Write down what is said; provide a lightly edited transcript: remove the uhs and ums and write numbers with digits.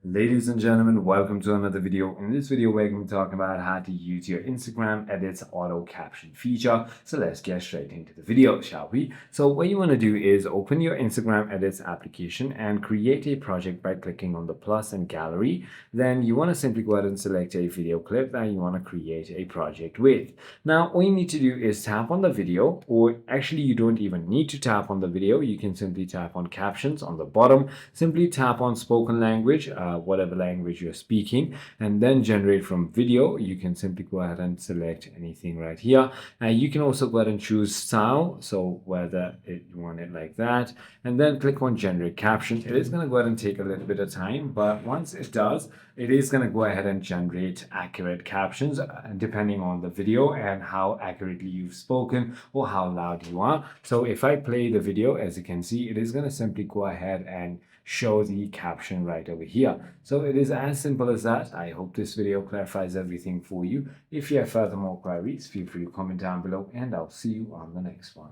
Ladies and gentlemen, welcome to another video. In this video, we're going to be talking about how to use your Instagram Edits auto caption feature. So let's get straight into the video, shall we? So what you want to do is open your Instagram Edits application and create a project by clicking on the plus and gallery. Then you want to simply go ahead and select a video clip that you want to create a project with. Now, all you need to do is tap on the video, or actually you don't even need to tap on the video. You can simply tap on captions on the bottom, simply tap on spoken language, whatever language you're speaking, and then generate from video. You can simply go ahead and select anything right here. You can also go ahead and choose style, so whether you want it like that, and then click on generate caption. It is going to go ahead and take a little bit of time, but once it does, it is going to go ahead and generate accurate captions depending on the video and how accurately you've spoken or how loud you are. So if I play the video, as you can see, it is going to simply go ahead and show the caption right over here. So it is as simple as that. I hope this video clarifies everything for you. If you have further more queries, feel free to comment down below, and I'll see you on the next one.